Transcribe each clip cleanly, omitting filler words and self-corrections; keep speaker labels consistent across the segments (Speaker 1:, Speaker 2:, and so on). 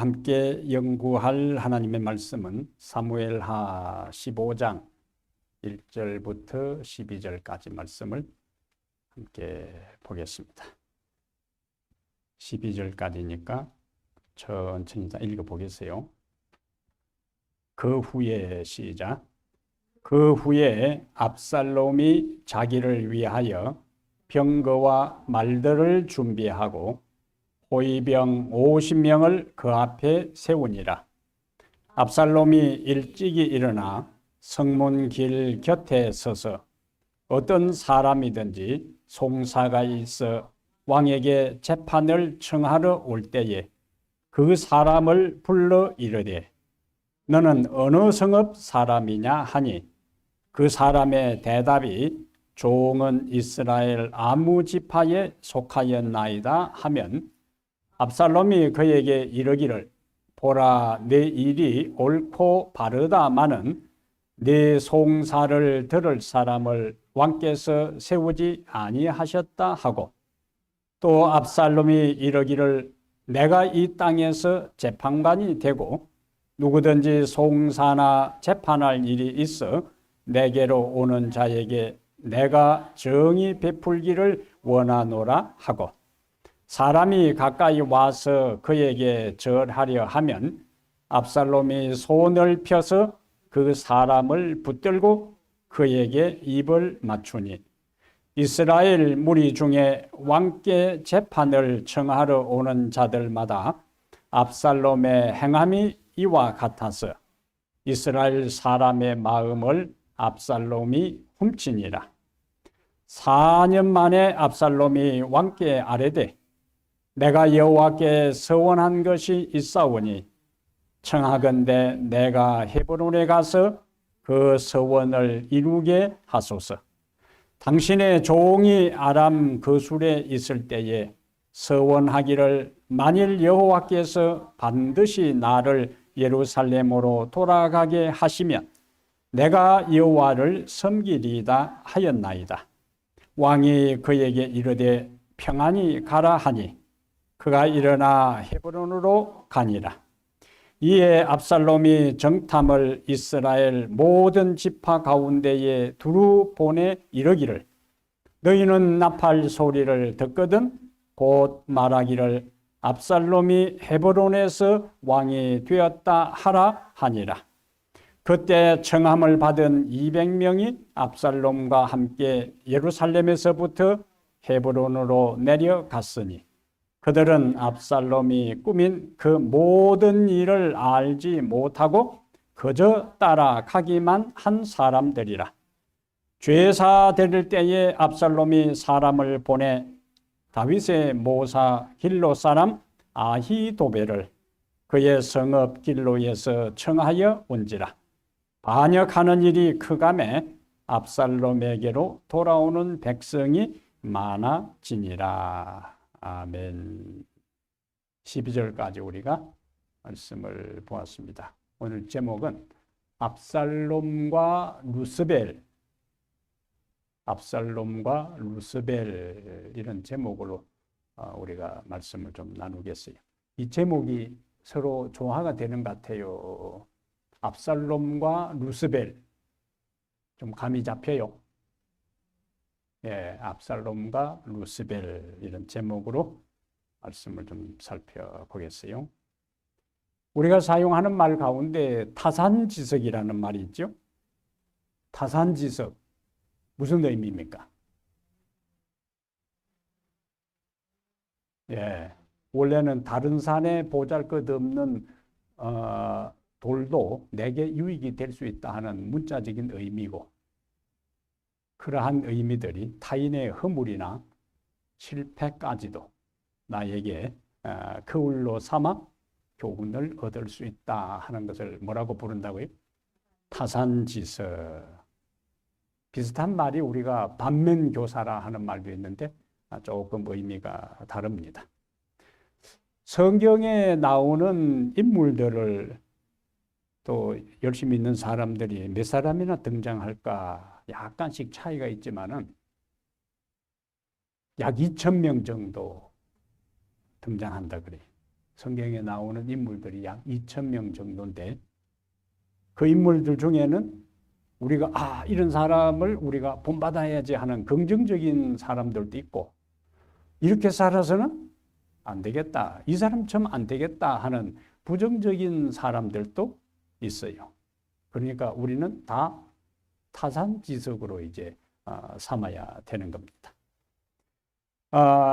Speaker 1: 함께 연구할 하나님의 말씀은 사무엘하 15장 1절부터 12절까지 말씀을 함께 보겠습니다. 12절까지니까 천천히 읽어보겠어요. 그 후에 시작. 그 후에 압살롬이 자기를 위하여 병거와 말들을 준비하고 호위병 50명을 그 앞에 세우니라. 압살롬이 일찍이 일어나 성문 길 곁에 서서 어떤 사람이든지 송사가 있어 왕에게 재판을 청하러 올 때에 그 사람을 불러 이르되 너는 어느 성읍 사람이냐 하니 그 사람의 대답이 종은 이스라엘 아무 지파에 속하였나이다 하면 압살롬이 그에게 이르기를 보라 내 일이 옳고 바르다마는 네 송사를 들을 사람을 왕께서 세우지 아니하셨다 하고 또 압살롬이 이르기를 내가 이 땅에서 재판관이 되고 누구든지 송사나 재판할 일이 있어 내게로 오는 자에게 내가 정의 베풀기를 원하노라 하고 사람이 가까이 와서 그에게 절하려 하면 압살롬이 손을 펴서 그 사람을 붙들고 그에게 입을 맞추니 이스라엘 무리 중에 왕께 재판을 청하러 오는 자들마다 압살롬의 행함이 이와 같아서 이스라엘 사람의 마음을 압살롬이 훔치니라. 4년 만에 압살롬이 왕께 아뢰되 내가 여호와께 서원한 것이 있사오니 청하건대 내가 헤브론에 가서 그 서원을 이루게 하소서. 당신의 종이 아람 거술에 있을 때에 서원하기를 만일 여호와께서 반드시 나를 예루살렘으로 돌아가게 하시면 내가 여호와를 섬기리이다 하였나이다. 왕이 그에게 이르되 평안히 가라 하니 그가 일어나 헤브론으로 가니라. 이에 압살롬이 정탐을 이스라엘 모든 지파 가운데에 두루 보내 이르기를 너희는 나팔 소리를 듣거든 곧 말하기를 압살롬이 헤브론에서 왕이 되었다 하라 하니라. 그때 청함을 받은 200명이 압살롬과 함께 예루살렘에서부터 헤브론으로 내려갔으니 그들은 압살롬이 꾸민 그 모든 일을 알지 못하고 그저 따라가기만 한 사람들이라. 죄사 드릴 때에 압살롬이 사람을 보내 다윗의 모사 길로 사람 아히도벨을 그의 성읍 길로에서 청하여 온지라. 반역하는 일이 크감에 압살롬에게로 돌아오는 백성이 많아지니라. 아멘. 12절까지 우리가 말씀을 보았습니다. 오늘 제목은 압살롬과 루스벨, 압살롬과 루스벨 이런 제목으로 우리가 말씀을 좀 나누겠어요. 이 제목이 서로 조화가 되는 것 같아요. 압살롬과 루스벨 좀 감이 잡혀요. 예, 압살롬과 루스벨 이런 제목으로 말씀을 좀 살펴보겠어요. 우리가 사용하는 말 가운데 타산지석이라는 말이 있죠. 타산지석 무슨 의미입니까? 예, 원래는 다른 산에 보잘것없는 돌도 내게 유익이 될 수 있다 하는 문자적인 의미고 그러한 의미들이 타인의 허물이나 실패까지도 나에게 거울로 삼아 교훈을 얻을 수 있다 하는 것을 뭐라고 부른다고요? 타산지석. 비슷한 말이 우리가 반면교사라 하는 말도 있는데 조금 의미가 다릅니다. 성경에 나오는 인물들을 또 열심히 있는 사람들이 몇 사람이나 등장할까 약간씩 차이가 있지만은 약 2,000명 정도 등장한다 그래요. 성경에 나오는 인물들이 약 2,000명 정도인데 그 인물들 중에는 우리가 이런 사람을 우리가 본받아야지 하는 긍정적인 사람들도 있고 이렇게 살아서는 안 되겠다. 이 사람처럼 안 되겠다 하는 부정적인 사람들도 있어요. 그러니까 우리는 다 타산지석으로 이제 삼아야 되는 겁니다.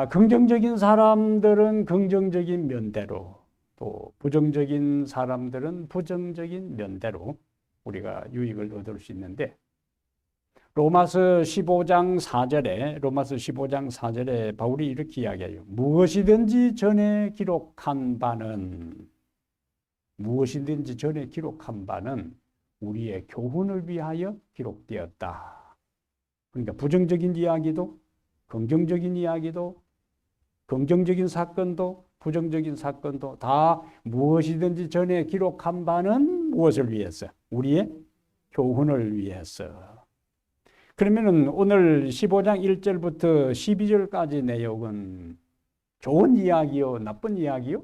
Speaker 1: 긍정적인 사람들은 긍정적인 면대로 또 부정적인 사람들은 부정적인 면대로 우리가 유익을 얻을 수 있는데 로마서 15장 4절에 바울이 이렇게 이야기해요. 무엇이든지 전에 기록한 바는 우리의 교훈을 위하여 기록되었다. 그러니까 부정적인 이야기도 긍정적인 이야기도 긍정적인 사건도 부정적인 사건도 다 무엇이든지 전에 기록한 바는 무엇을 위해서? 우리의 교훈을 위해서. 그러면은 오늘 15장 1절부터 12절까지 내용은 좋은 이야기요, 나쁜 이야기요?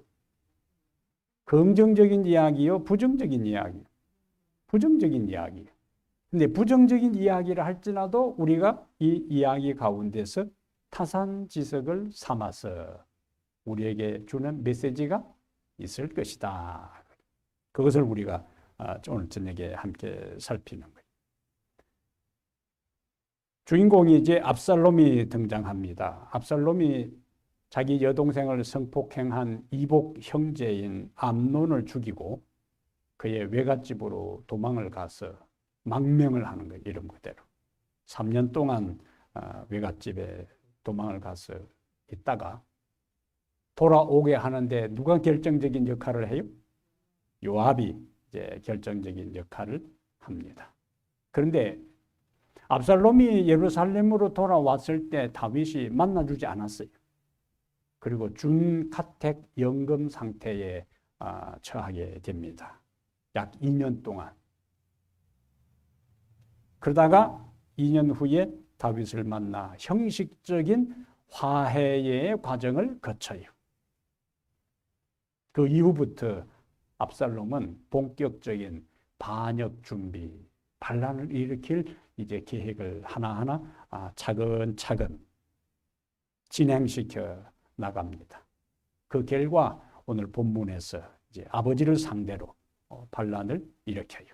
Speaker 1: 긍정적인 이야기요, 부정적인 이야기요? 부정적인 이야기요. 근데 부정적인 이야기를 할지라도 우리가 이 이야기 가운데서 타산지석을 삼아서 우리에게 주는 메시지가 있을 것이다. 그것을 우리가 오늘 저녁에 함께 살피는 거예요. 주인공이 이제 압살롬이 등장합니다. 압살롬이 자기 여동생을 성폭행한 이복 형제인 암논을 죽이고 그의 외갓집으로 도망을 가서 망명을 하는 거예요. 이름 그대로. 3년 동안 외갓집에 도망을 가서 있다가 돌아오게 하는데 누가 결정적인 역할을 해요? 요압이 이제 결정적인 역할을 합니다. 그런데 압살롬이 예루살렘으로 돌아왔을 때 다윗이 만나주지 않았어요. 그리고 준가택 연금 상태에 처하게 됩니다. 약 2년 동안. 그러다가 2년 후에 다윗을 만나 형식적인 화해의 과정을 거쳐요. 그 이후부터 압살롬은 본격적인 반역 준비, 반란을 일으킬 이제 계획을 하나하나 차근차근 진행시켜 나갑니다. 그 결과 오늘 본문에서 이제 아버지를 상대로 반란을 일으켜요.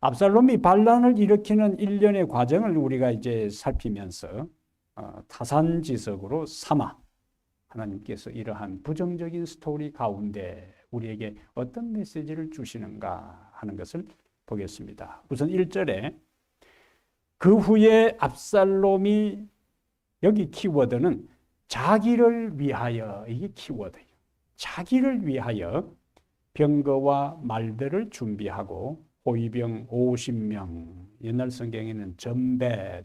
Speaker 1: 압살롬이 반란을 일으키는 일련의 과정을 우리가 이제 살피면서 타산지석으로 삼아 하나님께서 이러한 부정적인 스토리 가운데 우리에게 어떤 메시지를 주시는가 하는 것을 보겠습니다. 우선 1절에 그 후에 압살롬이, 여기 키워드는 자기를 위하여, 이게 키워드예요. 자기를 위하여 병거와 말들을 준비하고 호위병 50명, 옛날 성경에는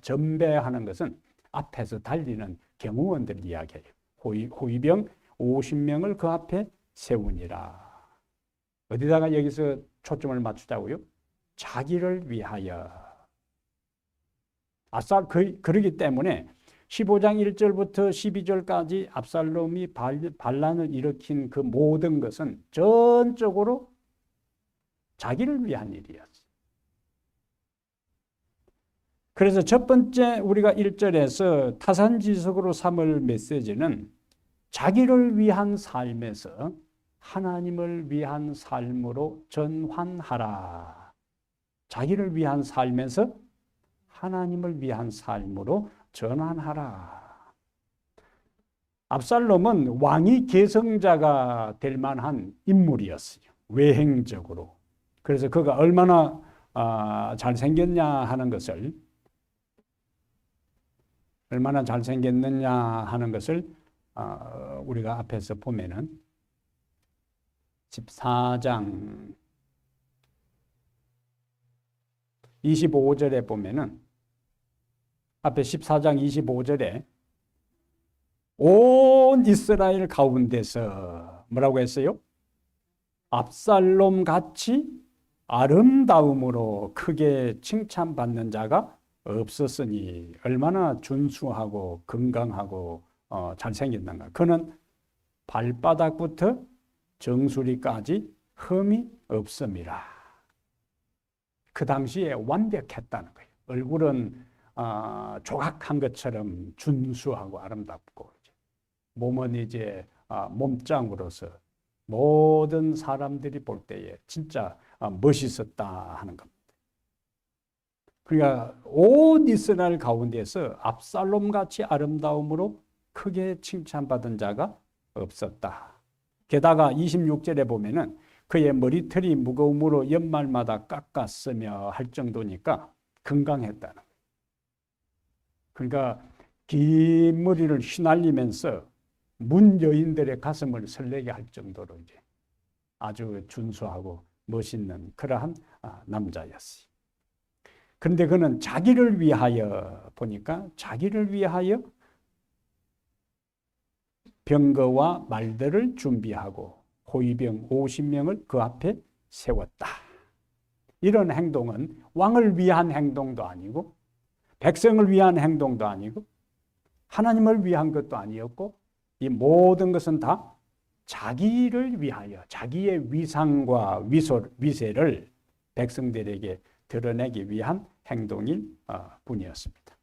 Speaker 1: 전배하는 것은 앞에서 달리는 경호원들 이야기예요. 호위병 50명을 그 앞에 세우니라. 어디다가 여기서 초점을 맞추자고요? 자기를 위하여. 그러기 때문에 15장 1절부터 12절까지 압살롬이 반란을 일으킨 그 모든 것은 전적으로 자기를 위한 일이었어요. 그래서 첫 번째 우리가 1절에서 타산지석으로 삼을 메시지는 자기를 위한 삶에서 하나님을 위한 삶으로 전환하라. 자기를 위한 삶에서 하나님을 위한 삶으로 전환하라. 압살롬은 왕위 계승자가 될 만한 인물이었어요. 외행적으로. 그래서 그가 얼마나 잘생겼냐 하는 것을 우리가 앞에서 보면은 14장 25절에 보면은 앞에 14장 25절에 온 이스라엘 가운데서 뭐라고 했어요? 압살롬 같이 아름다움으로 크게 칭찬받는 자가 없었으니 얼마나 준수하고 건강하고 잘생겼는가. 그는 발바닥부터 정수리까지 흠이 없음이라. 그 당시에 완벽했다는 거예요. 얼굴은 조각한 것처럼 준수하고 아름답고, 몸은 이제 몸짱으로서 모든 사람들이 볼 때에 진짜 멋있었다 하는 겁니다. 그러니까 온 이스라엘 가운데서 압살롬같이 아름다움으로 크게 칭찬받은 자가 없었다. 게다가 26절에 보면은 그의 머리털이 무거움으로 연말마다 깎았으며 할 정도니까 건강했다는 거예요. 그러니까 긴 머리를 휘날리면서 문 여인들의 가슴을 설레게 할 정도로 이제 아주 준수하고 멋있는 그러한 남자였어요. 그런데 그는 자기를 위하여 보니까 자기를 위하여 병거와 말들을 준비하고 호위병 50명을 그 앞에 세웠다. 이런 행동은 왕을 위한 행동도 아니고 백성을 위한 행동도 아니고 하나님을 위한 것도 아니었고 이 모든 것은 다 자기를 위하여 자기의 위상과 위세를 백성들에게 드러내기 위한 행동일 뿐이었습니다.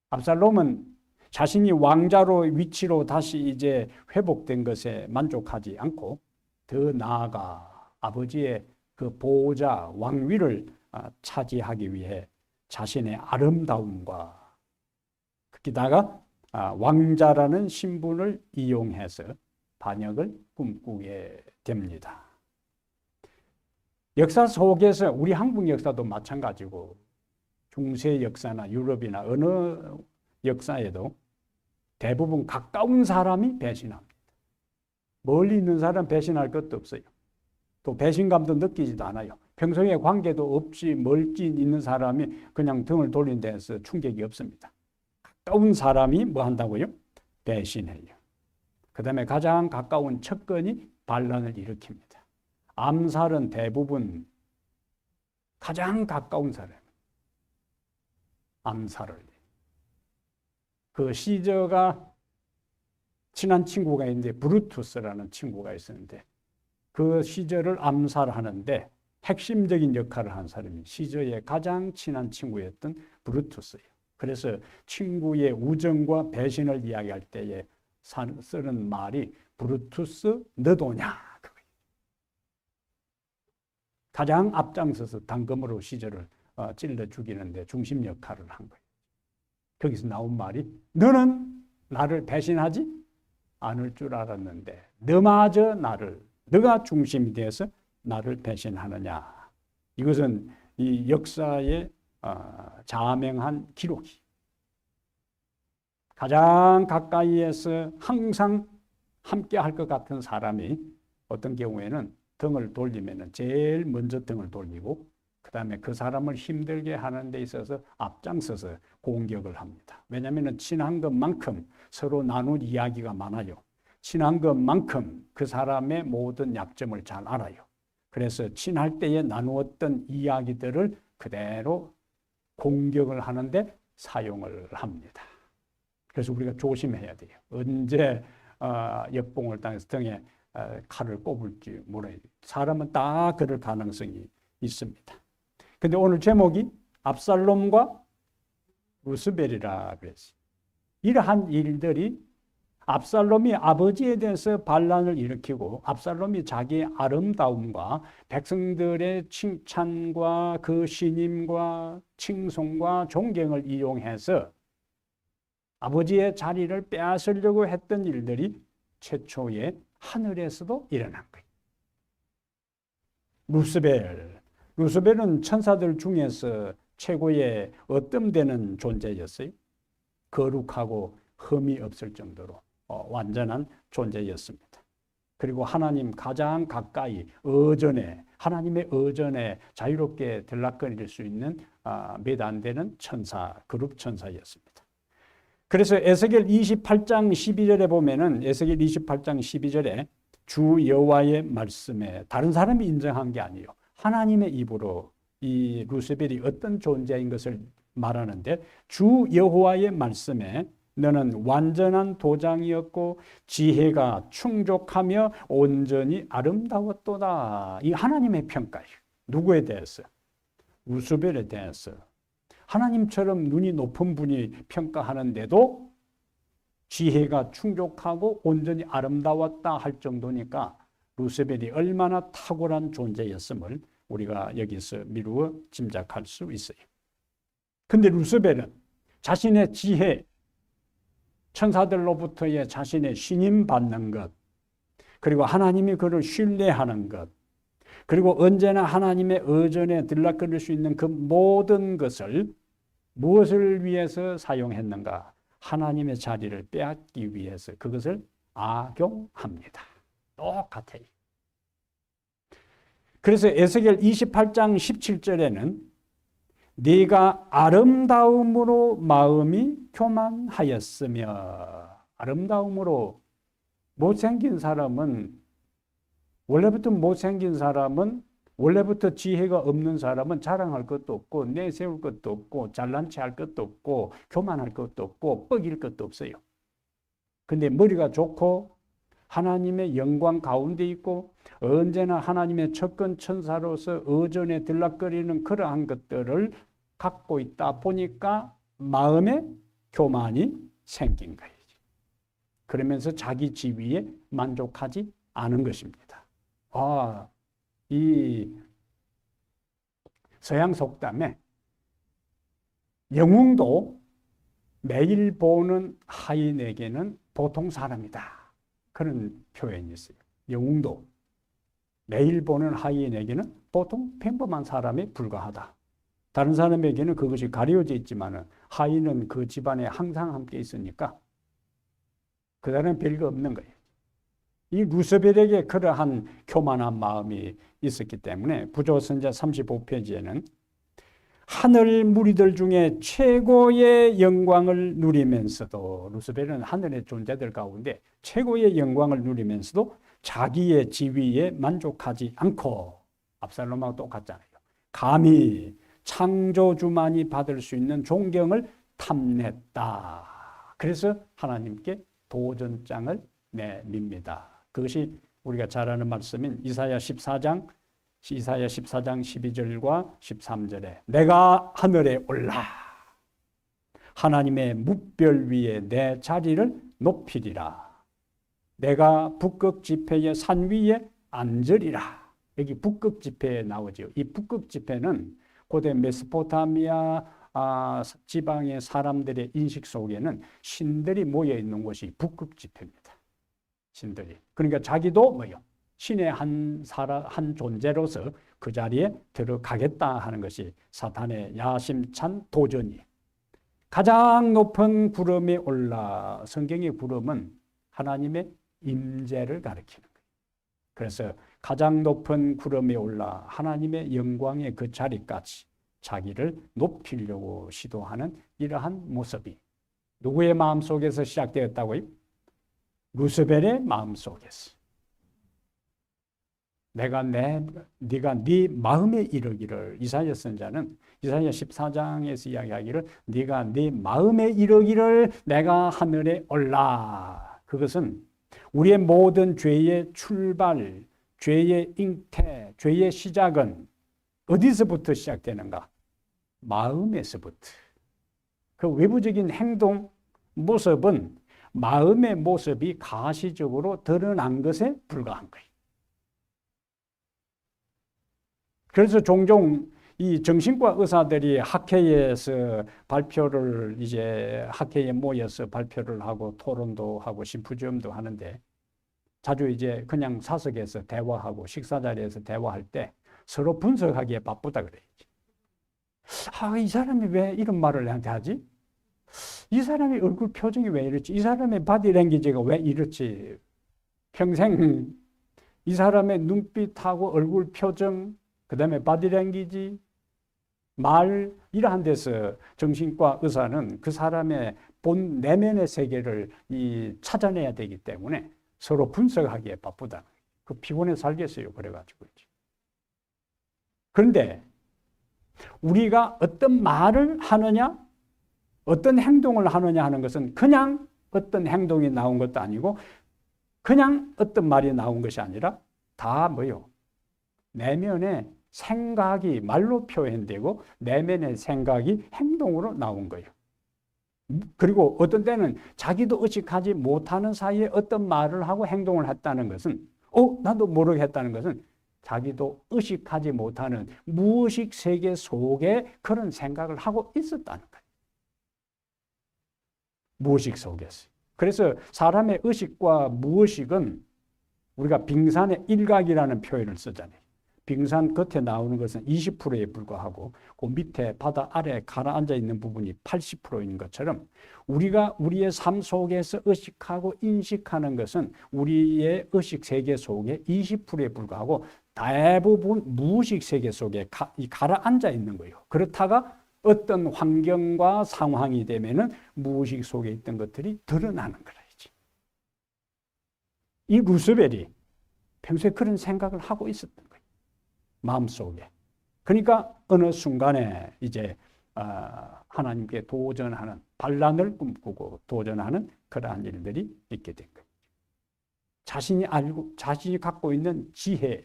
Speaker 1: 압살롬은 자신이 왕자로 위치로 다시 이제 회복된 것에 만족하지 않고 더 나아가 아버지의 그 보호자 왕위를 차지하기 위해 자신의 아름다움과 거기다가 왕자라는 신분을 이용해서 반역을 꿈꾸게 됩니다. 역사 속에서 우리 한국 역사도 마찬가지고 중세 역사나 유럽이나 어느 역사에도 대부분 가까운 사람이 배신합니다. 멀리 있는 사람 배신할 것도 없어요. 또 배신감도 느끼지도 않아요. 평소에 관계도 없이 멀리 있는 사람이 그냥 등을 돌린 데서 충격이 없습니다. 가까운 사람이 뭐 한다고요? 배신해요. 그 다음에 가장 가까운 척근이 반란을 일으킵니다. 암살은 대부분 가장 가까운 사람 암살을. 그 시저가 친한 친구가 있는데 브루투스라는 친구가 있었는데 그 시저를 암살하는데 핵심적인 역할을 한 사람이 시저의 가장 친한 친구였던 브루투스예요. 그래서 친구의 우정과 배신을 이야기할 때에 쓰는 말이 브루투스 너도냐 그거예요. 가장 앞장서서 단검으로 시저를 찔러 죽이는데 중심 역할을 한 거예요. 거기서 나온 말이 너는 나를 배신하지 않을 줄 알았는데 너마저 너가 중심이 되어서 나를 배신하느냐. 이것은 이 역사에 자명한 기록이 가장 가까이에서 항상 함께 할 것 같은 사람이 어떤 경우에는 등을 돌리면 제일 먼저 등을 돌리고 그 다음에 그 사람을 힘들게 하는 데 있어서 앞장서서 공격을 합니다. 왜냐하면 친한 것만큼 서로 나눌 이야기가 많아요. 친한 것만큼 그 사람의 모든 약점을 잘 알아요. 그래서 친할 때에 나누었던 이야기들을 그대로 공격을 하는데 사용을 합니다. 그래서 우리가 조심해야 돼요. 언제 역봉을 당해서 등에 칼을 꼽을지 몰라요. 사람은 다 그럴 가능성이 있습니다. 근데 오늘 제목이 압살롬과 루스벨이라 그랬어요. 이러한 일들이 압살롬이 아버지에 대해서 반란을 일으키고 압살롬이 자기의 아름다움과 백성들의 칭찬과 그 신임과 칭송과 존경을 이용해서 아버지의 자리를 빼앗으려고 했던 일들이 최초의 하늘에서도 일어난 거예요. 루스벨은 천사들 중에서 최고의 어뜸되는 존재였어요. 거룩하고 흠이 없을 정도로 완전한 존재였습니다. 그리고 하나님 가장 가까이 하나님의 의전에 자유롭게 들락거릴 수 있는 몇 안 되는 그룹 천사였습니다. 그래서 에스겔 28장 12절에 보면은 에스겔 28장 12절에 주 여호와의 말씀에 다른 사람이 인정한 게 아니에요. 하나님의 입으로 이 루스벨이 어떤 존재인 것을 말하는데 주 여호와의 말씀에 너는 완전한 도장이었고 지혜가 충족하며 온전히 아름다웠도다. 이 하나님의 평가예요. 누구에 대해서? 루스벨에 대해서. 하나님처럼 눈이 높은 분이 평가하는데도 지혜가 충족하고 온전히 아름다웠다 할 정도니까 루스벨이 얼마나 탁월한 존재였음을 우리가 여기서 미루어 짐작할 수 있어요. 근데 루스벨은 자신의 지혜, 천사들로부터의 자신의 신임 받는 것, 그리고 하나님이 그를 신뢰하는 것, 그리고 언제나 하나님의 의전에 들락거릴 수 있는 그 모든 것을 무엇을 위해서 사용했는가? 하나님의 자리를 빼앗기 위해서 그것을 악용합니다. 똑같아요. 그래서 에스겔 28장 17절에는 네가 아름다움으로 마음이 교만하였으며, 아름다움으로 못생긴 사람은 원래부터 지혜가 없는 사람은 자랑할 것도 없고 내세울 것도 없고 잘난 체 할 것도 없고 교만할 것도 없고 뻐길 것도 없어요. 근데 머리가 좋고 하나님의 영광 가운데 있고 언제나 하나님의 척근 천사로서 의전에 들락거리는 그러한 것들을 갖고 있다 보니까 마음에 교만이 생긴 거예요. 그러면서 자기 지위에 만족하지 않은 것입니다. 이 서양 속담에 영웅도 매일 보는 하인에게는 보통 사람이다. 그런 표현이 있어요. 영웅도 매일 보는 하인에게는 보통 평범한 사람에 불과하다. 다른 사람에게는 그것이 가려져 있지만 하인은 그 집안에 항상 함께 있으니까 그 사람은 별거 없는 거예요. 이 루스벨에게 그러한 교만한 마음이 있었기 때문에 부조선자 35페이지에는 하늘 무리들 중에 최고의 영광을 누리면서도, 루스벨은 하늘의 존재들 가운데 최고의 영광을 누리면서도 자기의 지위에 만족하지 않고, 압살롬하고 똑같잖아요. 감히 창조주만이 받을 수 있는 존경을 탐냈다. 그래서 하나님께 도전장을 내밉니다. 그것이 우리가 잘 아는 말씀인 이사야 14장 12절과 13절에 내가 하늘에 올라 하나님의 뭇별 위에 내 자리를 높이리라. 내가 북극 지폐의 산 위에 앉으리라. 여기 북극 지폐에 나오죠. 이 북극 지폐는 고대 메소포타미아 지방의 사람들의 인식 속에는 신들이 모여 있는 곳이 북극 지폐입니다. 신들이. 그러니까 자기도 뭐요? 신의 한 존재로서 그 자리에 들어가겠다 하는 것이 사탄의 야심찬 도전이. 가장 높은 구름에 올라, 성경의 구름은 하나님의 임재를 가리키는 거예요. 그래서 가장 높은 구름에 올라 하나님의 영광의 그 자리까지 자기를 높이려고 시도하는 이러한 모습이 누구의 마음속에서 시작되었다고요? 루스벨의 마음속에서. 네가 네 마음에 이르기를, 이사야 선자는 이사야 14장에서 이야기하기를 네가 네 마음에 이르기를 내가 하늘에 올라. 그것은 우리의 모든 죄의 출발, 죄의 잉태, 죄의 시작은 어디서부터 시작되는가? 마음에서부터. 그 외부적인 행동, 모습은 마음의 모습이 가시적으로 드러난 것에 불과한 거예요. 그래서 종종 이 정신과 의사들이 학회에서 발표를, 이제 학회에 모여서 발표를 하고 토론도 하고 심포지엄도 하는데 자주 이제 그냥 사석에서 대화하고 식사 자리에서 대화할 때 서로 분석하기에 바쁘다 그래요. 이 사람이 왜 이런 말을 나한테 하지? 이 사람의 얼굴 표정이 왜 이렇지? 이 사람의 바디랭귀지가 왜 이렇지? 평생 이 사람의 눈빛하고 얼굴 표정, 그 다음에 바디랭귀지, 말, 이러한 데서 정신과 의사는 그 사람의 본 내면의 세계를 찾아내야 되기 때문에 서로 분석하기에 바쁘다. 그 피곤해 살겠어요. 그래가지고. 그런데 우리가 어떤 말을 하느냐, 어떤 행동을 하느냐 하는 것은 그냥 어떤 행동이 나온 것도 아니고 그냥 어떤 말이 나온 것이 아니라 다 뭐요? 내면의 생각이 말로 표현되고 내면의 생각이 행동으로 나온 거예요. 그리고 어떤 때는 자기도 의식하지 못하는 사이에 어떤 말을 하고 행동을 했다는 것은 나도 모르게 했다는 것은 자기도 의식하지 못하는 무의식 세계 속에 그런 생각을 하고 있었다는 거예요. 무의식 속에서. 그래서 사람의 의식과 무의식은 우리가 빙산의 일각이라는 표현을 쓰잖아요. 빙산 겉에 나오는 것은 20%에 불과하고 그 밑에 바다 아래에 가라앉아 있는 부분이 80%인 것처럼 우리가 우리의 삶 속에서 의식하고 인식하는 것은 우리의 의식 세계 속에 20%에 불과하고 대부분 무의식 세계 속에 가라앉아 있는 거예요. 그렇다가 어떤 환경과 상황이 되면은 무의식 속에 있던 것들이 드러나는 거라지. 이 루스벨이 평소에 그런 생각을 하고 있었던 거예요. 마음속에. 그러니까 어느 순간에 이제 하나님께 도전하는, 반란을 꿈꾸고 도전하는 그러한 일들이 있게 된 거예요. 자신이 갖고 있는 지혜,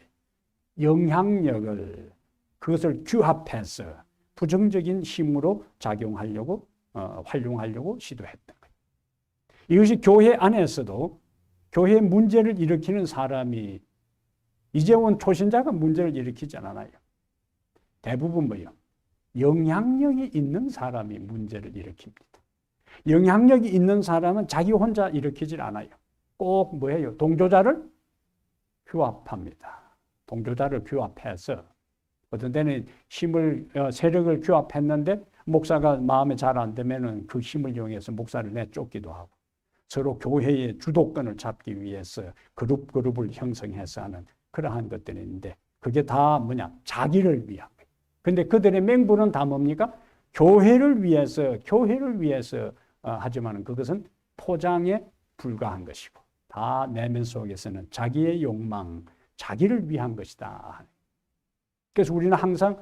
Speaker 1: 영향력을 그것을 규합해서 부정적인 힘으로 작용하려고 활용하려고 시도했던 거예요. 이것이 교회 안에서도 교회 문제를 일으키는 사람이 이제 온 초신자가 문제를 일으키지 않아요. 대부분 뭐예요? 영향력이 있는 사람이 문제를 일으킵니다. 영향력이 있는 사람은 자기 혼자 일으키질 않아요. 꼭 뭐예요? 동조자를 규합합니다. 동조자를 규합해서 어떤 때는 세력을 규합했는데 목사가 마음에 잘 안 들면은 그 힘을 이용해서 목사를 내쫓기도 하고 서로 교회의 주도권을 잡기 위해서 그룹을 형성해서 하는 그러한 것들이 있는데 그게 다 뭐냐? 자기를 위한 거예요. 근데 그들의 맹부는 다 뭡니까? 교회를 위해서 하지만 그것은 포장에 불과한 것이고 다 내면 속에서는 자기의 욕망, 자기를 위한 것이다. 그래서 우리는 항상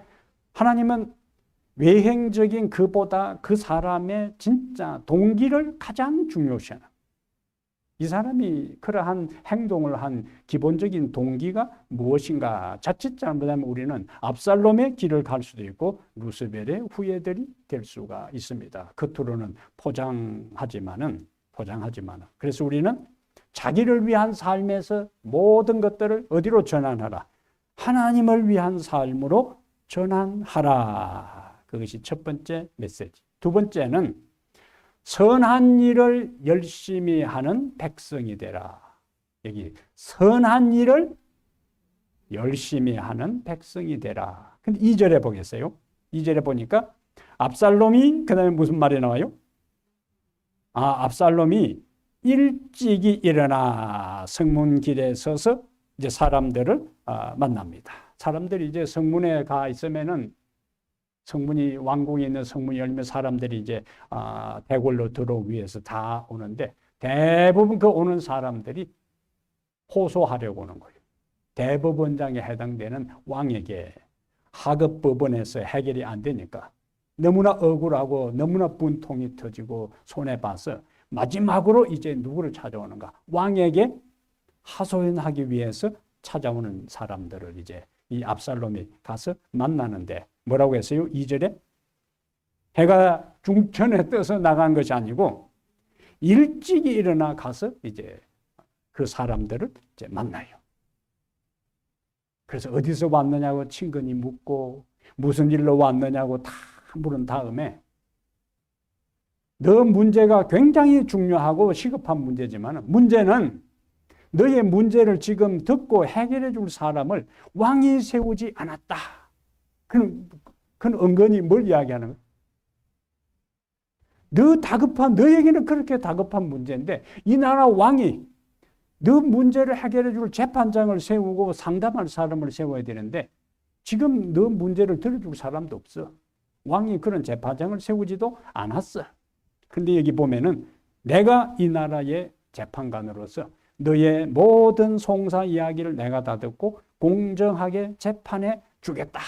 Speaker 1: 하나님은 외행적인 그보다 그 사람의 진짜 동기를 가장 중요시하는 이 사람이 그러한 행동을 한 기본적인 동기가 무엇인가 자칫 잘못하면 우리는 압살롬의 길을 갈 수도 있고 루스벨의 후예들이 될 수가 있습니다. 겉으로는 포장하지만은 그래서 우리는 자기를 위한 삶에서 모든 것들을 어디로 전환하라? 하나님을 위한 삶으로 전환하라. 그것이 첫 번째 메시지. 두 번째는 선한 일을 열심히 하는 백성이 되라. 여기 선한 일을 열심히 하는 백성이 되라. 근데 2절에 보겠어요. 2절에 보니까 압살롬이 그다음에 무슨 말이 나와요? 압살롬이 일찍이 일어나 성문길에 서서 이제 사람들을 만납니다. 사람들이 이제 성문에 가 있으면은 성문이 왕궁에 있는 성문이 열리면 사람들이 이제 대궐로 들어오기 위해서 다 오는데 대부분 그 오는 사람들이 호소하려고 오는 거예요. 대법원장에 해당되는 왕에게 하급 법원에서 해결이 안 되니까 너무나 억울하고 너무나 분통이 터지고 손해봐서 마지막으로 이제 누구를 찾아오는가? 왕에게 하소연하기 위해서 찾아오는 사람들을 이제 이 압살롬이 가서 만나는데 뭐라고 했어요? 2절에 해가 중천에 떠서 나간 것이 아니고 일찍이 일어나 가서 이제 그 사람들을 이제 만나요. 그래서 어디서 왔느냐고 친근히 묻고 무슨 일로 왔느냐고 다 물은 다음에 너 문제가 굉장히 중요하고 시급한 문제지만 문제는 너의 문제를 지금 듣고 해결해 줄 사람을 왕이 세우지 않았다. 그건 은근히 뭘 이야기하는 거야? 너에게는 그렇게 다급한 문제인데 이 나라 왕이 너 문제를 해결해 줄 재판장을 세우고 상담할 사람을 세워야 되는데 지금 너 문제를 들어줄 사람도 없어. 왕이 그런 재판장을 세우지도 않았어. 근데 여기 보면은 내가 이 나라의 재판관으로서 너의 모든 송사 이야기를 내가 다 듣고 공정하게 재판해 주겠다.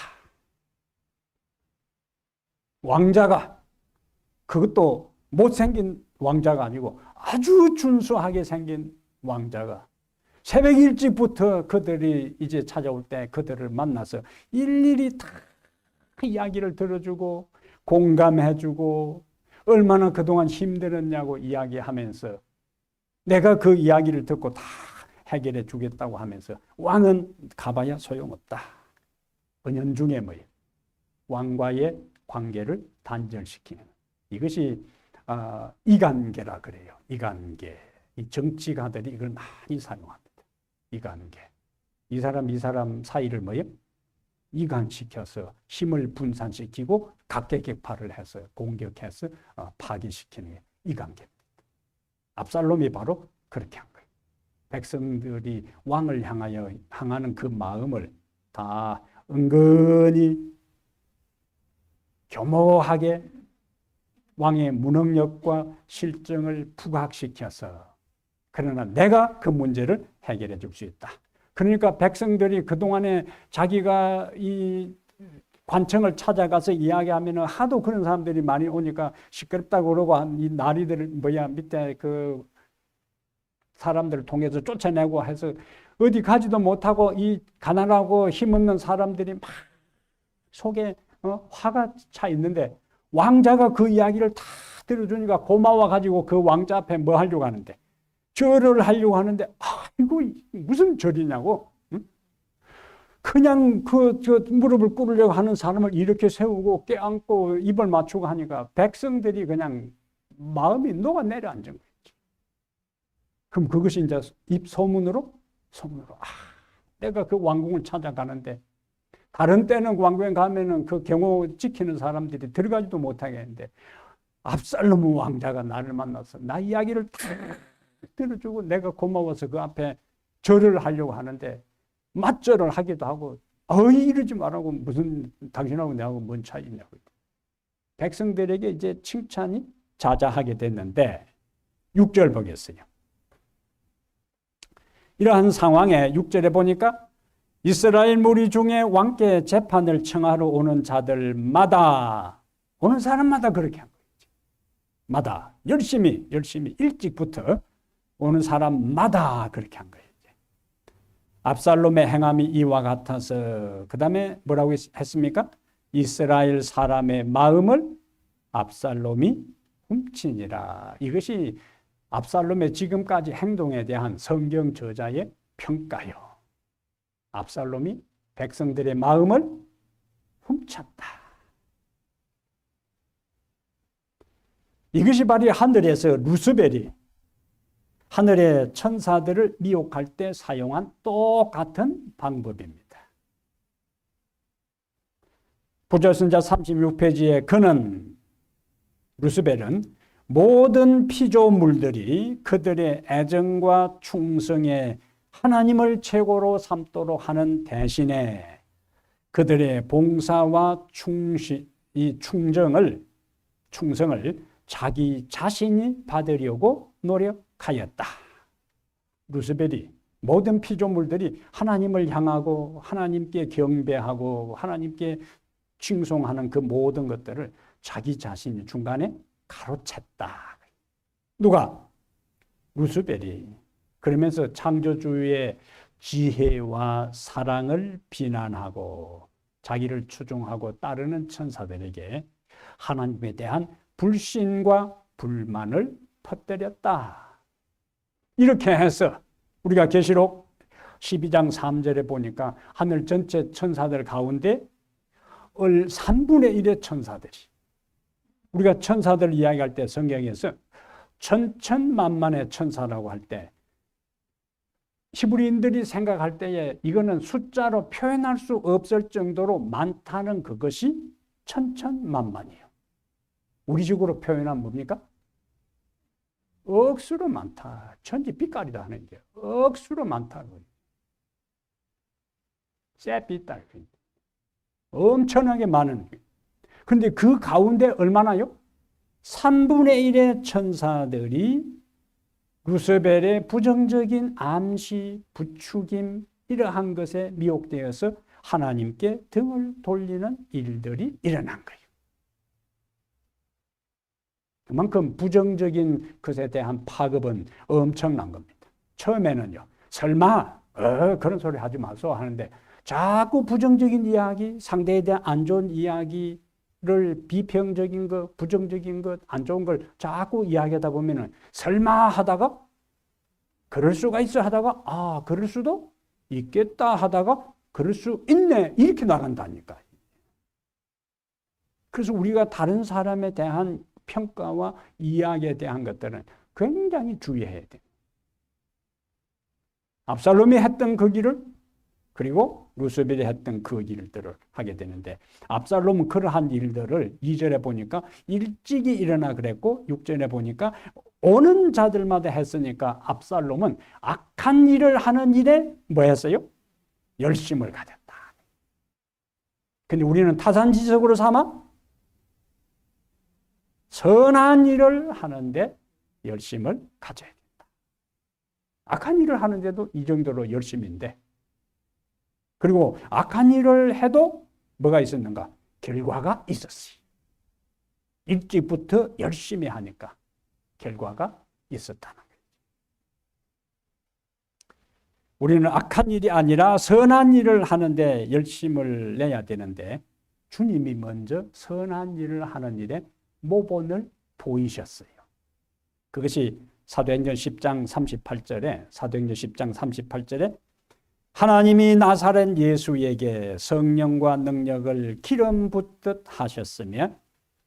Speaker 1: 왕자가 그것도 못생긴 왕자가 아니고 아주 준수하게 생긴 왕자가 새벽 일찍부터 그들이 이제 찾아올 때 그들을 만나서 일일이 다 이야기를 들어주고 공감해주고 얼마나 그동안 힘들었냐고 이야기하면서 내가 그 이야기를 듣고 다 해결해 주겠다고 하면서 왕은 가봐야 소용없다. 은연중에 뭐예요? 왕과의 관계를 단절시키는 이것이 이간계라 그래요. 이간계. 이 정치가들이 이걸 많이 사용합니다. 이간계. 이 사람 사이를 뭐예요? 이간시켜서 힘을 분산시키고 각계격파를 해서 공격해서 파괴시키는 게 이간계입니다. 압살롬이 바로 그렇게 한 거예요. 백성들이 왕을 향하는 그 마음을 다 은근히 교묘하게 왕의 무능력과 실정을 부각시켜서 그러나 내가 그 문제를 해결해 줄 수 있다. 그러니까 백성들이 그동안에 자기가 이 관청을 찾아가서 이야기하면 하도 그런 사람들이 많이 오니까 시끄럽다고 그러고 이 나리들 밑에 그 사람들을 통해서 쫓아내고 해서 어디 가지도 못하고 이 가난하고 힘없는 사람들이 막 속에 화가 차 있는데 왕자가 그 이야기를 다 들어주니까 고마워가지고 그 왕자 앞에 뭐 하려고 하는데 절을 하려고 하는데 아이고 무슨 절이냐고 그냥 무릎을 꿇으려고 하는 사람을 이렇게 세우고 껴안고 입을 맞추고 하니까 백성들이 그냥 마음이 녹아내려 앉은 거지. 그럼 그것이 이제 소문으로 내가 그 왕궁을 찾아가는데 다른 때는 왕궁에 가면은 그 경호 지키는 사람들이 들어가지도 못하게 했는데 압살롬 왕자가 나를 만나서 나 이야기를 다 들어주고 내가 고마워서 그 앞에 절을 하려고 하는데 맞절을 하기도 하고 이러지 말라고 무슨 당신하고 내하고 뭔 차이 있냐고. 백성들에게 이제 칭찬이 자자하게 됐는데 6절 보겠어요. 이러한 상황에 6절에 보니까 이스라엘 무리 중에 왕께 재판을 청하러 오는 자들마다 오는 사람마다 그렇게 한 거지. 마다 열심히 일찍부터 오는 사람마다 그렇게 한 거예요. 압살롬의 행함이 이와 같아서 그 다음에 뭐라고 했습니까? 이스라엘 사람의 마음을 압살롬이 훔치니라. 이것이 압살롬의 지금까지 행동에 대한 성경 저자의 평가요. 압살롬이 백성들의 마음을 훔쳤다. 이것이 바로 하늘에서 루스벨이 하늘의 천사들을 미혹할 때 사용한 똑같은 방법입니다. 부조선자 36페이지에 그는 루스벨은 모든 피조물들이 그들의 애정과 충성에 하나님을 최고로 삼도록 하는 대신에 그들의 봉사와 충성을 자기 자신이 받으려고 노력하였다. 루스벨이 모든 피조물들이 하나님을 향하고 하나님께 경배하고 하나님께 칭송하는 그 모든 것들을 자기 자신이 중간에 가로챘다. 누가? 루스벨이. 그러면서 창조주의 지혜와 사랑을 비난하고 자기를 추종하고 따르는 천사들에게 하나님에 대한 불신과 불만을 퍼뜨렸다. 이렇게 해서 우리가 계시록 12장 3절에 보니까 하늘 전체 천사들 가운데 3분의 1의 천사들이, 우리가 천사들 이야기할 때 성경에서 천천만만의 천사라고 할 때 히브리인들이 생각할 때에 이거는 숫자로 표현할 수 없을 정도로 많다는 그것이 천천만만이에요. 우리식으로 표현하면 뭡니까? 억수로 많다. 천지 빛깔이다 하는 게 억수로 많다고. 쎄빛다. 엄청나게 많은. 그런데 그 가운데 얼마나요? 3분의 1의 천사들이 루스벨의 부정적인 암시, 부추김 이러한 것에 미혹되어서 하나님께 등을 돌리는 일들이 일어난 거예요. 그만큼 부정적인 것에 대한 파급은 엄청난 겁니다. 처음에는요, 설마 그런 소리 하지 마소 하는데 자꾸 부정적인 이야기, 상대에 대한 안 좋은 이야기를 비평적인 것, 부정적인 것, 안 좋은 걸 자꾸 이야기하다 보면은 설마 하다가 그럴 수가 있어 하다가 그럴 수도 있겠다 하다가 그럴 수 있네 이렇게 나간다니까. 그래서 우리가 다른 사람에 대한 평가와 이야기에 대한 것들은 굉장히 주의해야 돼요. 압살롬이 했던 그 길을 그리고 루스벨이 했던 그 일들을 하게 되는데 압살롬은 그러한 일들을 2절에 보니까 일찍이 일어나 그랬고 6절에 보니까 오는 자들마다 했으니까 압살롬은 악한 일을 하는 일에 뭐 했어요? 열심을 가졌다. 근데 우리는 타산지석으로 삼아 선한 일을 하는데 열심을 가져야 된다. 악한 일을 하는데도 이 정도로 열심인데 그리고 악한 일을 해도 뭐가 있었는가? 결과가 있었어요. 일찍부터 열심히 하니까 결과가 있었다는 거예요. 우리는 악한 일이 아니라 선한 일을 하는데 열심을 내야 되는데 주님이 먼저 선한 일을 하는 일에 모본을 보이셨어요. 그것이 사도행전 10장 38절에 하나님이 나사렛 예수에게 성령과 능력을 기름 붓듯 하셨으며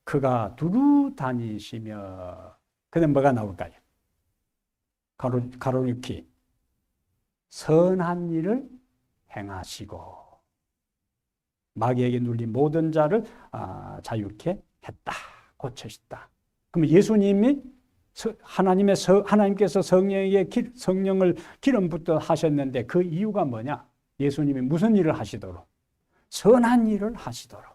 Speaker 1: 그가 두루 다니시며 그다음 뭐가 나올까요? 가로놓기 선한 일을 행하시고 마귀에게 눌린 모든 자를 자유케 했다. 고쳐셨다. 그럼 예수님이 하나님께서 성령을 기름 붓듯 하셨는데 그 이유가 뭐냐? 예수님이 무슨 일을 하시도록? 선한 일을 하시도록.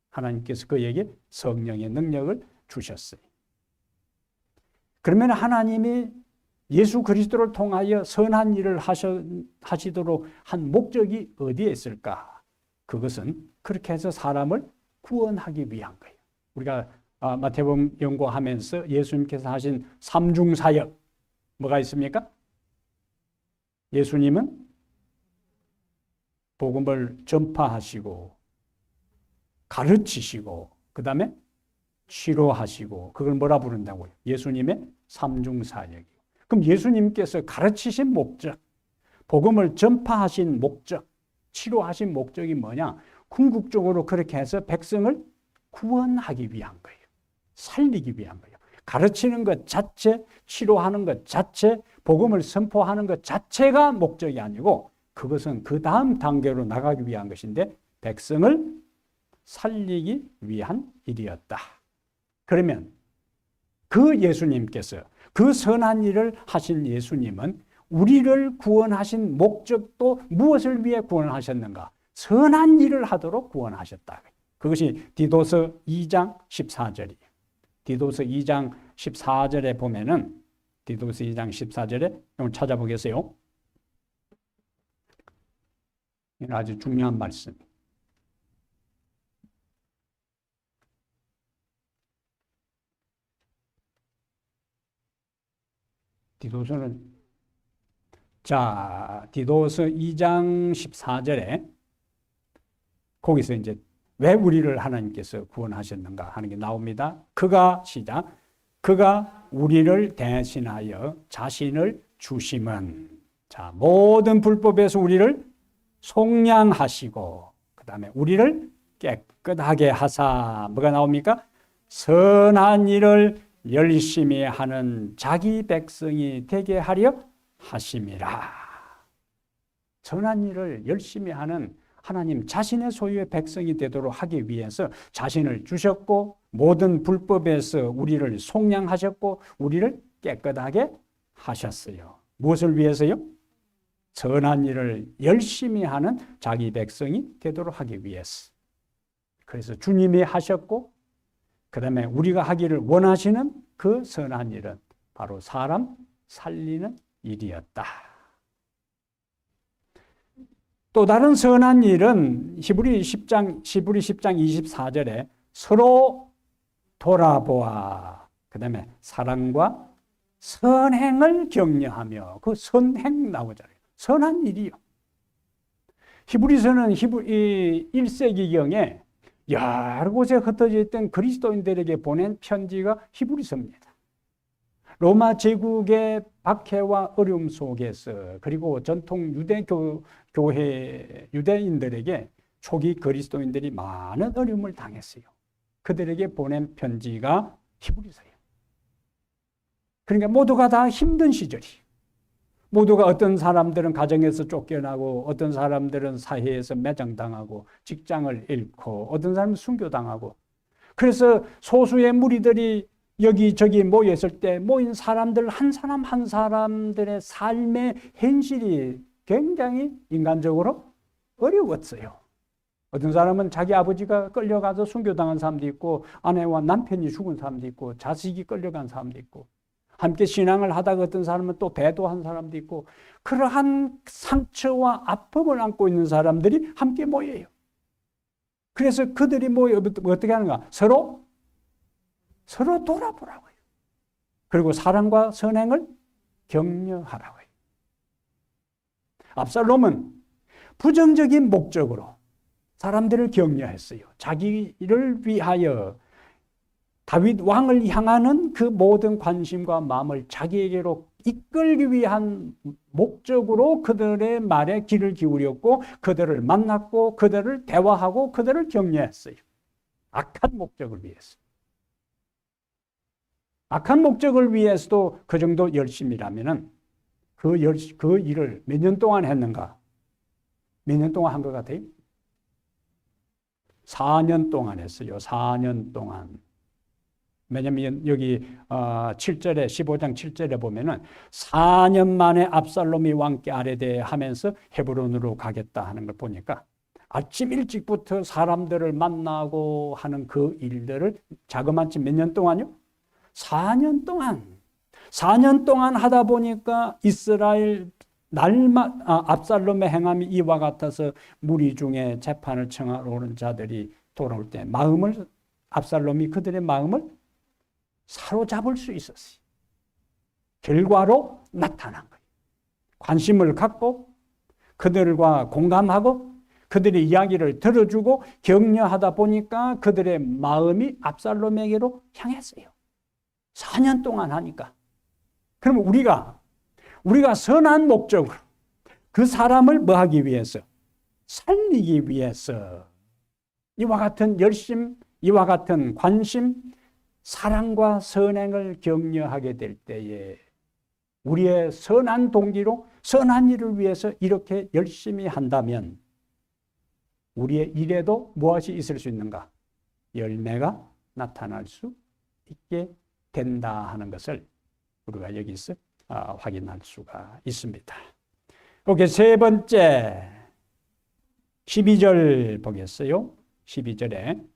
Speaker 1: 하나님께서 그에게 성령의 능력을 주셨어요. 그러면 하나님이 예수 그리스도를 통하여 선한 일을 하시도록 한 목적이 어디에 있을까? 그것은 그렇게 해서 사람을 구원하기 위한 거예요. 우리가 마태복음 연구하면서 예수님께서 하신 삼중사역 뭐가 있습니까? 예수님은 복음을 전파하시고 가르치시고 그 다음에 치료하시고 그걸 뭐라 부른다고요? 예수님의 삼중사역이요. 그럼 예수님께서 가르치신 목적, 복음을 전파하신 목적, 치료하신 목적이 뭐냐? 궁극적으로 그렇게 해서 백성을 구원하기 위한 거예요. 살리기 위한 거예요. 가르치는 것 자체, 치료하는 것 자체, 복음을 선포하는 것 자체가 목적이 아니고 그것은 그 다음 단계로 나가기 위한 것인데 백성을 살리기 위한 일이었다. 그러면 그 예수님께서 그 선한 일을 하신 예수님은 우리를 구원하신 목적도 무엇을 위해 구원하셨는가? 선한 일을 하도록 구원하셨다. 그것이 디도서 2장 14절이에요. 디도서 2장 14절에 보면은 디도서 2장 14절에 한번 찾아보겠어요. 이건 아주 중요한 말씀. 디도서 2장 14절에 거기서 이제 왜 우리를 하나님께서 구원하셨는가 하는 게 나옵니다. 그가 우리를 대신하여 자신을 주심은 모든 불법에서 우리를 속량하시고 그 다음에 우리를 깨끗하게 하사 뭐가 나옵니까? 선한 일을 열심히 하는 자기 백성이 되게 하려 하심이라. 선한 일을 열심히 하는 하나님 자신의 소유의 백성이 되도록 하기 위해서 자신을 주셨고 모든 불법에서 우리를 속량하셨고 우리를 깨끗하게 하셨어요. 무엇을 위해서요? 선한 일을 열심히 하는 자기 백성이 되도록 하기 위해서. 그래서 주님이 하셨고 그 다음에 우리가 하기를 원하시는 그 선한 일은 바로 사람 살리는 일이었다. 또 다른 선한 일은 히브리 10장 24절에 서로 돌아보아. 그 다음에 사랑과 선행을 격려하며. 그 선행 나오잖아요. 선한 일이요. 히브리서는 1세기경에 여러 곳에 흩어져 있던 그리스도인들에게 보낸 편지가 히브리서입니다. 로마 제국의 박해와 어려움 속에서, 그리고 전통 유대교회 유대인들에게 초기 그리스도인들이 많은 어려움을 당했어요. 그들에게 보낸 편지가 히브리서예요. 그러니까 모두가 다 힘든 시절이, 모두가 어떤 사람들은 가정에서 쫓겨나고, 어떤 사람들은 사회에서 매장당하고, 직장을 잃고, 어떤 사람은 순교당하고, 그래서 소수의 무리들이 여기저기 모였을 때 모인 사람들 한 사람 한 사람들의 삶의 현실이 굉장히 인간적으로 어려웠어요. 어떤 사람은 자기 아버지가 끌려가서 순교당한 사람도 있고, 아내와 남편이 죽은 사람도 있고, 자식이 끌려간 사람도 있고, 함께 신앙을 하다가 어떤 사람은 또 배도한 사람도 있고, 그러한 상처와 아픔을 안고 있는 사람들이 함께 모여요. 그래서 그들이 모여 어떻게 하는가? 서로 돌아보라고 해요. 그리고 사랑과 선행을 격려하라고 해요. 압살롬은 부정적인 목적으로 사람들을 격려했어요. 자기를 위하여 다윗 왕을 향하는 그 모든 관심과 마음을 자기에게로 이끌기 위한 목적으로 그들의 말에 귀를 기울였고, 그들을 만났고, 그들을 대화하고, 그들을 격려했어요. 악한 목적을 위해서. 악한 목적을 위해서도 그 정도 열심이라면은 그 일을 몇 년 동안 했는가? 몇 년 동안 한 것 같아요? 4년 동안 했어요. 4년 동안. 왜냐면 여기 7절에 15장 7절에 보면은 4년 만에 압살롬이 왕께 아뢰되 하면서 헤브론으로 가겠다 하는 걸 보니까 아침 일찍부터 사람들을 만나고 하는 그 일들을 자그마치 몇 년 동안요? 4년 동안. 4년 동안 하다 보니까 이스라엘 압살롬의 행함이 이와 같아서 무리 중에 재판을 청하러 오는 자들이 돌아올 때 압살롬이 그들의 마음을 사로잡을 수 있었어요. 결과로 나타난 거예요. 관심을 갖고 그들과 공감하고 그들의 이야기를 들어주고 격려하다 보니까 그들의 마음이 압살롬에게로 향했어요. 4년 동안 하니까. 그러면 우리가 선한 목적으로 그 사람을 뭐 하기 위해서? 살리기 위해서 이와 같은 열심, 이와 같은 관심, 사랑과 선행을 격려하게 될 때에 우리의 선한 동기로 선한 일을 위해서 이렇게 열심히 한다면 우리의 일에도 무엇이 있을 수 있는가? 열매가 나타날 수 있게 된다 하는 것을 우리가 여기서 확인할 수가 있습니다. 오케이, 세 번째 12절 보겠어요. 12절에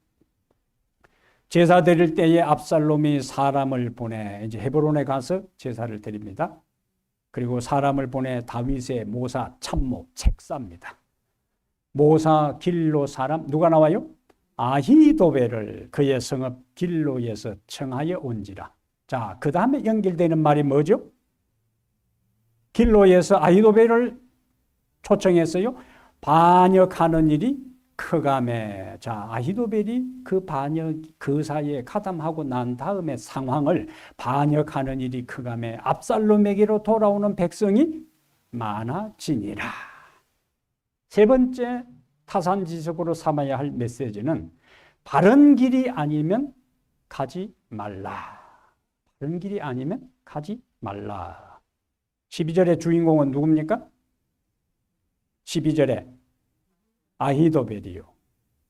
Speaker 1: 제사 드릴 때에 압살롬이 사람을 보내 이제 헤브론에 가서 제사를 드립니다. 그리고 사람을 보내 다윗의 모사 참모 책사입니다. 모사 길로 사람 누가 나와요? 아히도벨을 그의 성읍 길로에서 청하여 온지라. 자, 그 다음에 연결되는 말이 뭐죠? 길로에서 아히도벨을 초청했어요. 반역하는 일이 크가매. 자, 아히도벨이 그 사이에 가담하고 난 다음에 상황을 반역하는 일이 크가매 압살롬에게로 돌아오는 백성이 많아지니라. 세 번째 타산지석으로 삼아야 할 메시지는 바른 길이 아니면 가지 말라. 바른 길이 아니면 가지 말라. 12절의 주인공은 누굽니까? 12절에 아히도벨이요.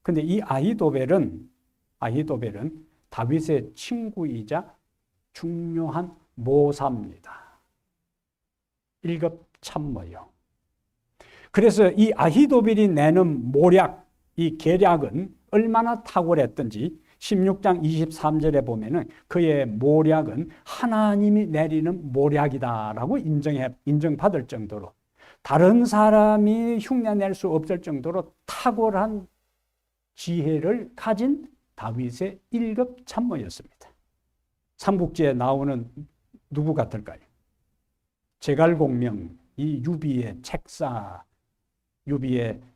Speaker 1: 근데 이 아히도벨은 다윗의 친구이자 중요한 모사입니다. 1급 참모요. 그래서 이 아히도벨이 내는 모략, 이 계략은 얼마나 탁월했던지 16장 23절에 보면은 그의 모략은 하나님이 내리는 모략이다라고 인정받을 정도로 다른 사람이 흉내낼 수 없을 정도로 탁월한 지혜를 가진 다윗의 1급 참모였습니다. 삼국지에 나오는 누구 같을까요? 제갈공명, 이 유비의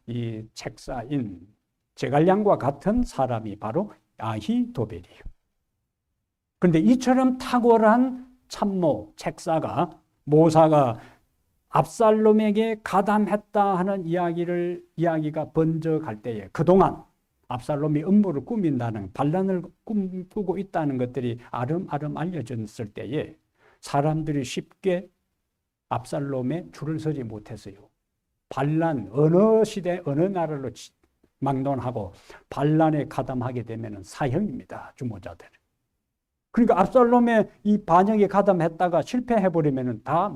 Speaker 1: 이 책사인 제갈량과 같은 사람이 바로 아히도벨이에요. 그런데 이처럼 탁월한 참모, 책사가, 모사가 압살롬에게 가담했다 하는 이야기가 번져갈 때에 그동안 압살롬이 음모를 꾸민다는, 반란을 꿈꾸고 있다는 것들이 아름아름 알려졌을 때에 사람들이 쉽게 압살롬에 줄을 서지 못했어요. 반란, 어느 시대, 어느 나라로 막론하고 반란에 가담하게 되면 사형입니다, 주모자들. 그러니까 압살롬의 이 반역에 가담했다가 실패해버리면 다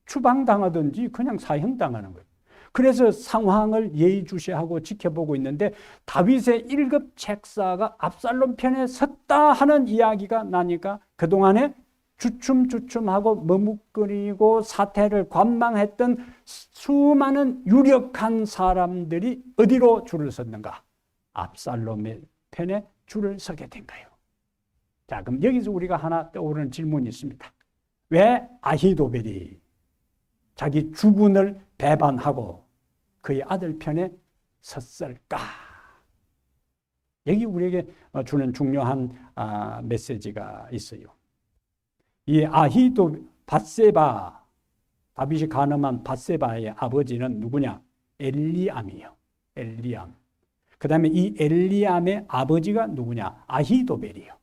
Speaker 1: 추방당하든지 그냥 사형당하는 거예요. 그래서 상황을 예의주시하고 지켜보고 있는데 다윗의 1급 책사가 압살롬 편에 섰다 하는 이야기가 나니까 그동안에 주춤주춤하고 머뭇거리고 사태를 관망했던 수많은 유력한 사람들이 어디로 줄을 섰는가? 압살롬의 편에 줄을 서게 된 거예요. 자, 그럼 여기서 우리가 하나 떠오르는 질문이 있습니다. 왜 아히도벨이 자기 주군을 배반하고 그의 아들 편에 섰을까? 여기 우리에게 주는 중요한 메시지가 있어요. 이 바세바, 다윗이 가늠한 바세바의 아버지는 누구냐? 엘리암이에요. 엘리암. 그 다음에 이 엘리암의 아버지가 누구냐? 아히도벨이에요.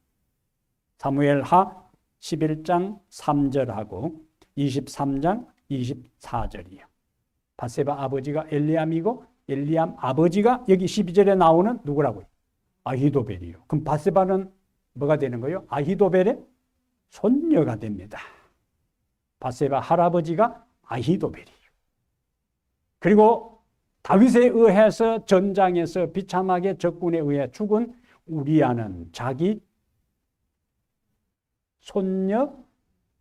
Speaker 1: 사무엘하 11장 3절하고 23장 24절이에요. 바세바 아버지가 엘리암이고 엘리암 아버지가 여기 12절에 나오는 누구라고요? 아히도벨이에요. 그럼 바세바는 뭐가 되는 거예요? 아히도벨의 손녀가 됩니다. 바세바 할아버지가 아히도벨이에요. 그리고 다윗에 의해서 전장에서 비참하게 적군에 의해 죽은 우리아는 자기 손녀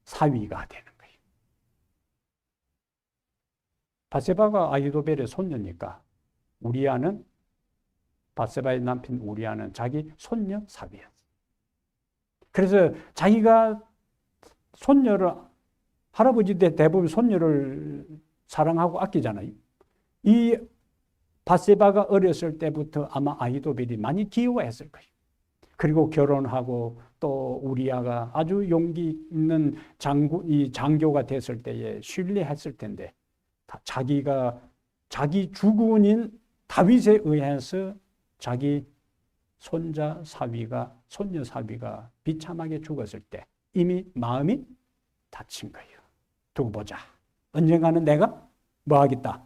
Speaker 1: 사위가 되는 거예요. 바세바가 아히도벨의 손녀니까 우리아는, 바세바의 남편 우리아는 자기 손녀 사위였어요. 그래서 자기가 손녀를, 할아버지 때 대부분 손녀를 사랑하고 아끼잖아요. 이 바세바가 어렸을 때부터 아마 아히도벨이 많이 귀여워했을 거예요. 그리고 결혼하고 또 우리아가 아주 용기 있는 장교가 됐을 때에 신뢰했을 텐데, 자기 주군인 다윗에 의해서 자기 손녀 사위가 비참하게 죽었을 때 이미 마음이 다친 거예요. 두고 보자. 언젠가는 내가 뭐 하겠다?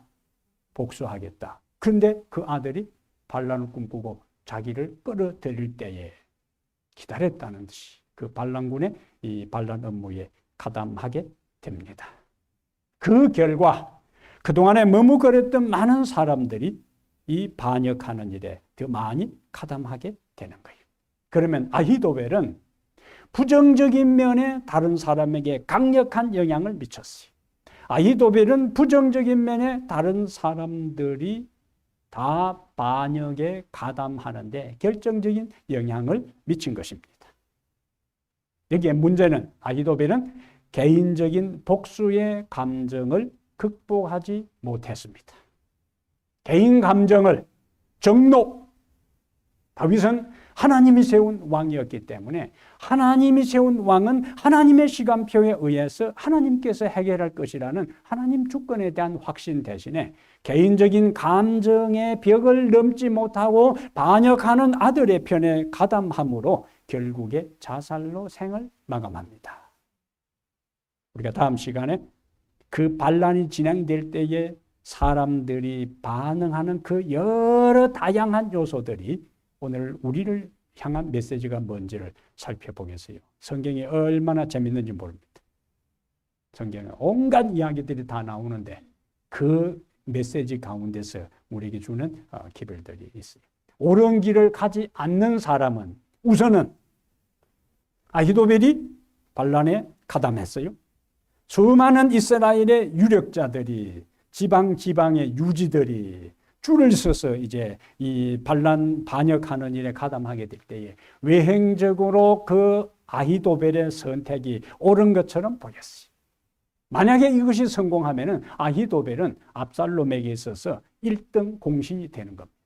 Speaker 1: 복수하겠다. 그런데 그 아들이 반란을 꿈꾸고 자기를 끌어들일 때에 기다렸다는 듯이 그 반란군의 이 반란 업무에 가담하게 됩니다. 그 결과 그동안에 머뭇거렸던 많은 사람들이 이 반역하는 일에 더 많이 가담하게 되는 거예요. 그러면 아히도벨은 부정적인 면에 다른 사람에게 강력한 영향을 미쳤어요. 아히도벨은 부정적인 면에 다른 사람들이 다 반역에 가담하는데 결정적인 영향을 미친 것입니다. 여기에 문제는 아히도벨은 개인적인 복수의 감정을 극복하지 못했습니다. 개인 감정을, 정욕, 다윗은 하나님이 세운 왕이었기 때문에 하나님이 세운 왕은 하나님의 시간표에 의해서 하나님께서 해결할 것이라는 하나님 주권에 대한 확신 대신에 개인적인 감정의 벽을 넘지 못하고 반역하는 아들의 편에 가담함으로 결국에 자살로 생을 마감합니다. 우리가 다음 시간에 그 반란이 진행될 때에 사람들이 반응하는 그 여러 다양한 요소들이 오늘 우리를 향한 메시지가 뭔지를 살펴보겠어요. 성경이 얼마나 재밌는지 모릅니다. 성경에 온갖 이야기들이 다 나오는데 그 메시지 가운데서 우리에게 주는 기별들이 있어요. 옳은 길을 가지 않는 사람은 우선은 아히도벨이 반란에 가담했어요. 수많은 이스라엘의 유력자들이 지방의 유지들이 줄을 서서 이제 이 반란 반역하는 일에 가담하게 될 때에 외행적으로 그 아히도벨의 선택이 옳은 것처럼 보였어요. 만약에 이것이 성공하면은 아히도벨은 압살롬에게 있어서 1등 공신이 되는 겁니다.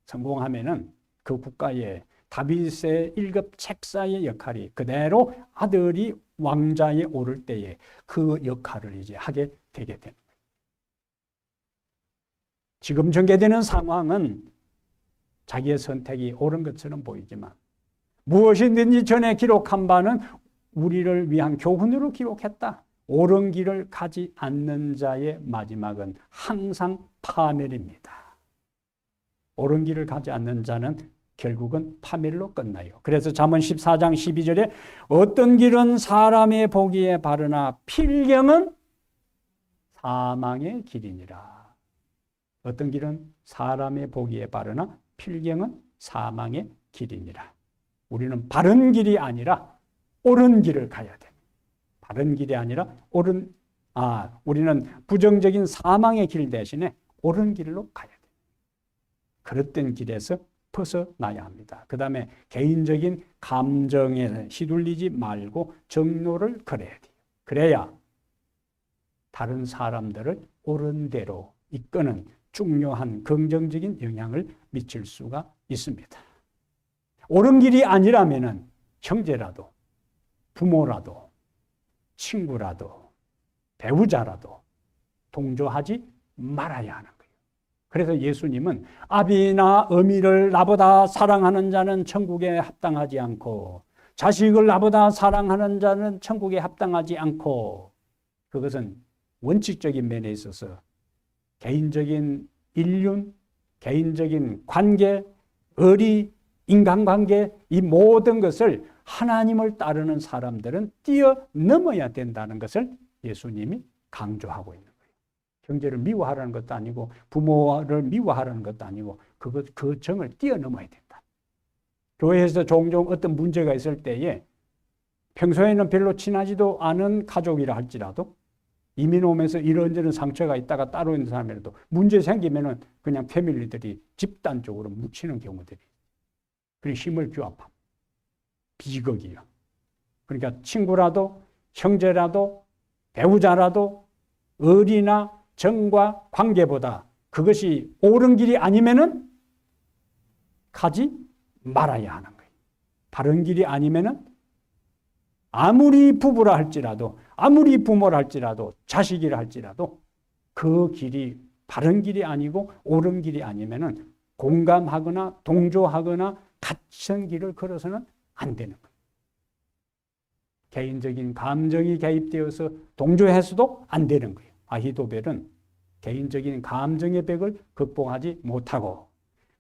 Speaker 1: 성공하면은 그 국가의 다윗의 1급 책사의 역할이 그대로 아들이 왕자에 오를 때에 그 역할을 이제 하게 되게 되는 거예요. 지금 전개되는 상황은 자기의 선택이 옳은 것처럼 보이지만 무엇이든지 전에 기록한 바는 우리를 위한 교훈으로 기록했다. 옳은 길을 가지 않는 자의 마지막은 항상 파멸입니다. 옳은 길을 가지 않는 자는 결국은 파멸로 끝나요. 그래서 잠언 14장 12절에 어떤 길은 사람의 보기에 바르나 필경은 사망의 길이니라. 어떤 길은 사람의 보기에 바르나 필경은 사망의 길이니라. 우리는 바른 길이 아니라 옳은 길을 가야 돼. 바른 길이 아니라 우리는 부정적인 사망의 길 대신에 옳은 길로 가야 돼. 그릇된 길에서 벗어나야 합니다. 그 다음에 개인적인 감정에 휘둘리지 말고 정로를 걸어야 돼요. 그래야 다른 사람들을 옳은 대로 이끄는 중요한 긍정적인 영향을 미칠 수가 있습니다. 옳은 길이 아니라면은 형제라도 부모라도 친구라도 배우자라도 동조하지 말아야 하는 거예요. 그래서 예수님은 아비나 어미를 나보다 사랑하는 자는 천국에 합당하지 않고 자식을 나보다 사랑하는 자는 천국에 합당하지 않고, 그것은 원칙적인 면에 있어서 개인적인 인륜, 개인적인 관계, 의리, 인간관계, 이 모든 것을 하나님을 따르는 사람들은 뛰어넘어야 된다는 것을 예수님이 강조하고 있는 거예요. 형제를 미워하라는 것도 아니고 부모를 미워하라는 것도 아니고 그 정을 뛰어넘어야 된다. 교회에서 종종 어떤 문제가 있을 때에 평소에는 별로 친하지도 않은 가족이라 할지라도 이민 오면서 이런저런 상처가 있다가 따로 있는 사람이라도 문제 생기면은 그냥 패밀리들이 집단적으로 뭉치는 경우들이, 그리고 힘을 규합함. 비극이요. 그러니까 친구라도 형제라도 배우자라도 의리나 정과 관계보다 그것이 옳은 길이 아니면은 가지 말아야 하는 거예요. 바른 길이 아니면은 아무리 부부라 할지라도 아무리 부모라 할지라도 자식이라 할지라도 그 길이 바른 길이 아니고 옳은 길이 아니면은 공감하거나 동조하거나 같은 길을 걸어서는 안 되는 거예요. 개인적인 감정이 개입되어서 동조해서도 안 되는 거예요. 아히도벨은 개인적인 감정의 벽을 극복하지 못하고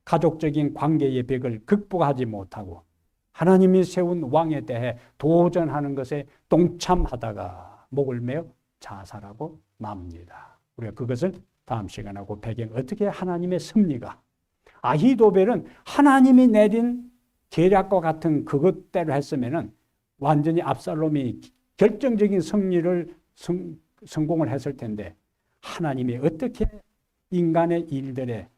Speaker 1: 가족적인 관계의 벽을 극복하지 못하고 하나님이 세운 왕에 대해 도전하는 것에 동참하다가 목을 메어 자살하고 맙니다. 우리가 그것을 다음 시간에 그 배경, 어떻게 하나님의 섭리가, 아히도벨은 하나님이 내린 계략과 같은 그것대로 했으면은 완전히 압살롬이 결정적인 승리를 성공을 했을 텐데, 하나님이 어떻게 인간의 일들에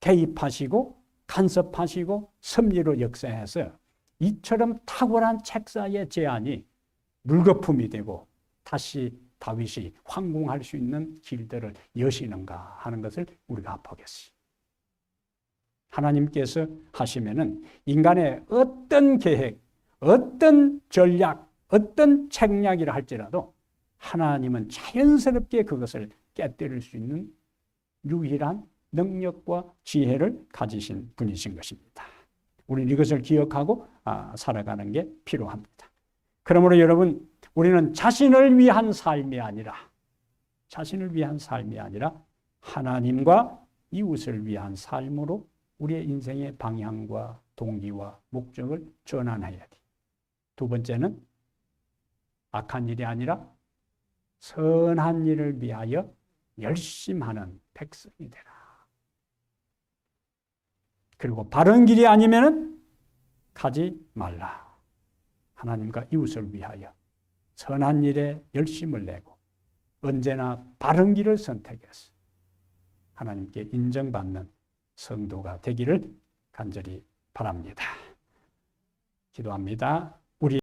Speaker 1: 개입하시고 간섭하시고 섭리로 역사해서 이처럼 탁월한 책사의 제안이 물거품이 되고 다시 다윗이 황공할 수 있는 길들을 여시는가 하는 것을 우리가 보겠습니다. 하나님께서 하시면은 인간의 어떤 계획, 어떤 전략, 어떤 책략이라 할지라도 하나님은 자연스럽게 그것을 깨뜨릴 수 있는 유일한 능력과 지혜를 가지신 분이신 것입니다. 우리는 이것을 기억하고 살아가는 게 필요합니다. 그러므로 여러분, 우리는 자신을 위한 삶이 아니라 하나님과 이웃을 위한 삶으로 우리의 인생의 방향과 동기와 목적을 전환해야 돼. 두 번째는 악한 일이 아니라 선한 일을 위하여 열심하는 백성이 되라. 그리고 바른 길이 아니면은 가지 말라. 하나님과 이웃을 위하여 선한 일에 열심을 내고 언제나 바른 길을 선택해서 하나님께 인정받는 성도가 되기를 간절히 바랍니다. 기도합니다.